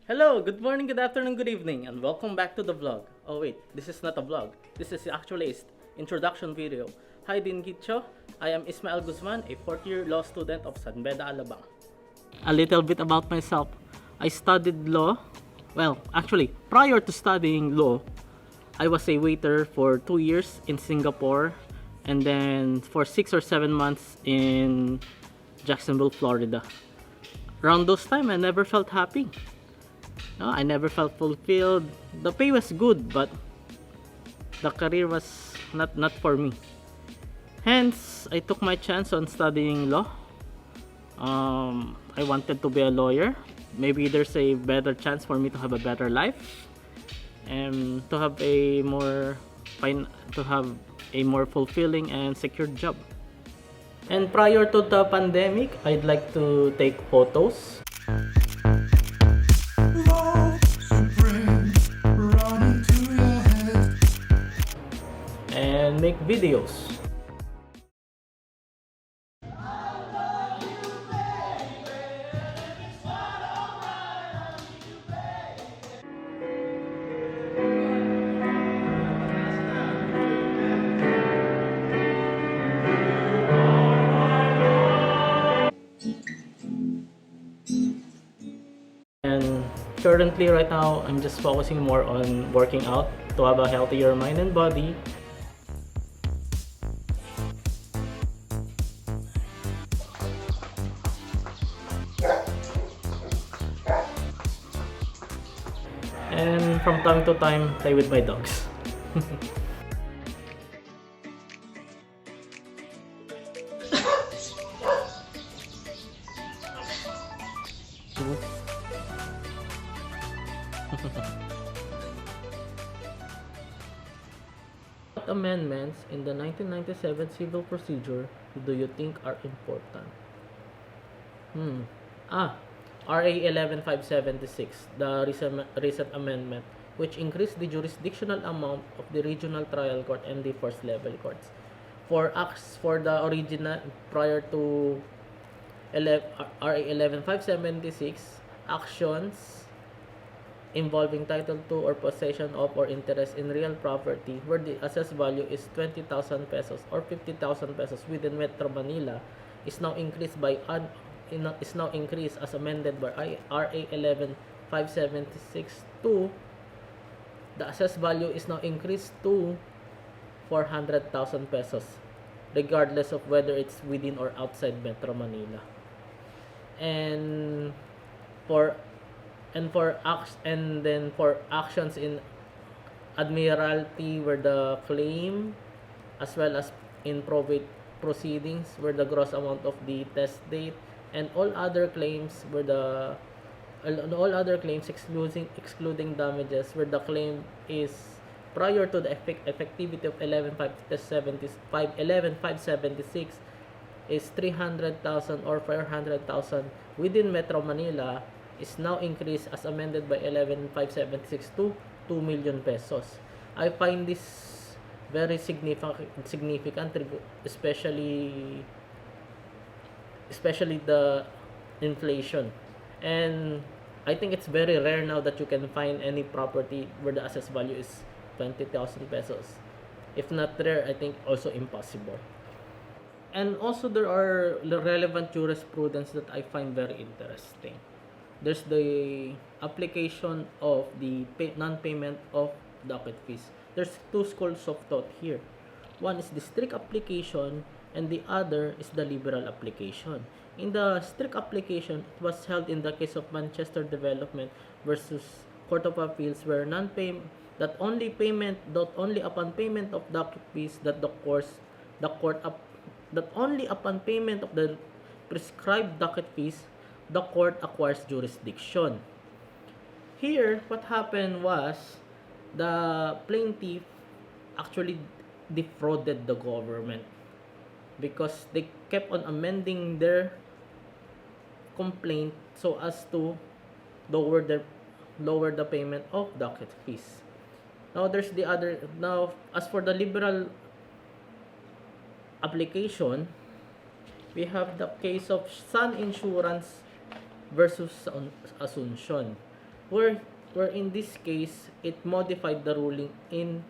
Hello, good morning, good afternoon, good evening, and welcome back to the vlog. Oh wait, this is not a vlog. This is actually an introduction video. Hi din Kitcho. I am Ysmael Guzman, a 4th-year law student of San Beda, Alabang. A little bit about myself. I studied law. Well, actually, prior to studying law, I was a waiter for 2 years in Singapore and then for 6 or 7 months in Jacksonville, Florida. Around those time, I never felt happy. No, I never felt fulfilled. The pay was good, but the career was not for me. Hence, I took my chance on studying law. I wanted to be a lawyer. Maybe there's a better chance for me to have a better life and to have a more fulfilling and secure job. And prior to the pandemic, I'd like to take photos. And make videos. And currently right now, I'm just focusing more on working out to have a healthier mind and body. And from time to time, play with my dogs. What amendments in the 1997 Civil Procedure do you think are important? RA 11576, the recent amendment, which increased the jurisdictional amount of the regional trial court and the first level courts. For acts for the original prior to RA 11576, actions involving title to or possession of or interest in real property where the assessed value is 20,000 pesos or 50,000 pesos within Metro Manila is now increased as amended by RA 11576 to the assessed value is now increased to 400,000 pesos regardless of whether it's within or outside Metro Manila. And for actions in Admiralty where the claim as well as in probate proceedings where the gross amount of the test date and all other claims excluding damages where the claim is prior to the effectivity of 11576 is 300,000 or 400,000 within Metro Manila is now increased as amended by 11576 to 2 million pesos. I find this very significant, especially the inflation. And I think it's very rare now that you can find any property where the assessed value is 20,000 pesos. If not rare, I think also impossible. And also there are the relevant jurisprudence that I find very interesting. There's the application of the non-payment of docket fees. There's two schools of thought here. One is the strict application and the other is the liberal application. In the strict application, it was held in the case of Manchester Development versus Court of Appeals where only upon payment of docket fees that only upon payment of the prescribed docket fees the court acquires jurisdiction. Here, what happened was the plaintiff actually defrauded the government because they kept on amending their complaint so as to lower the payment of docket fees. Now as for the liberal application, we have the case of Sun Insurance versus Asuncion. where in this case it modified the ruling in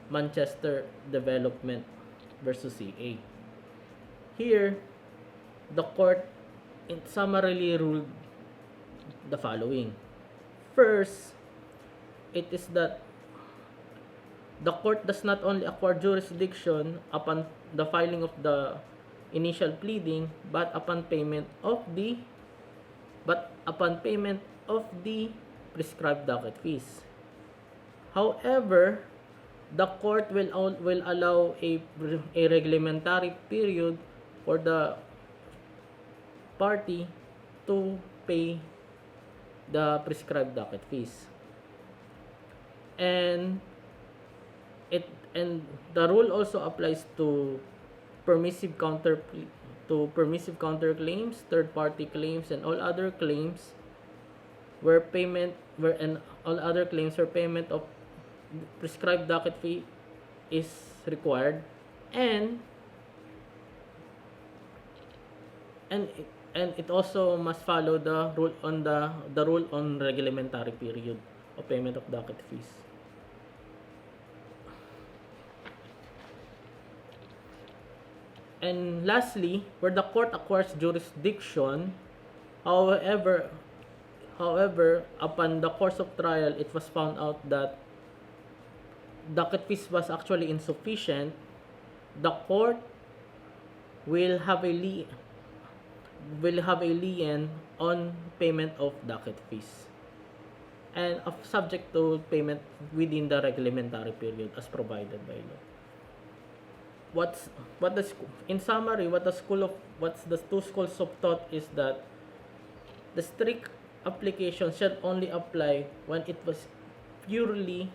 Manchester Development versus CA. Here, the court summarily ruled the following. First, it is that the court does not only acquire jurisdiction upon the filing of the initial pleading, but upon payment of the prescribed docket fees. However, the court will allow a reglementary period for the party to pay the prescribed docket fees. And the rule also applies to permissive counterclaims, third party claims, and all other claims where payment of prescribed docket fee is required, and it also must follow the rule on the rule on reglementary period of payment of docket fees. And lastly, where the court acquires jurisdiction, however, upon the course of trial, it was found out that docket fees was actually insufficient, the court will have a lien on payment of docket fees and subject to payment within the reglementary period as provided by law. In summary, what the two schools of thought is that the strict application should only apply when it was purely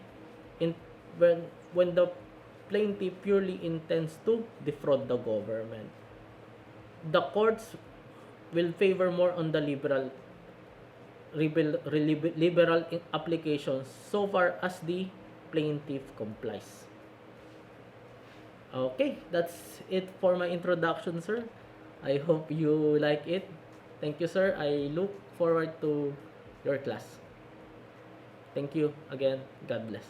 when the plaintiff purely intends to defraud the government. The courts will favor more on the liberal applications so far as the plaintiff complies. Okay, that's it for my introduction, sir. I hope you like it. Thank you, sir. I look forward to your class. Thank you again. God bless.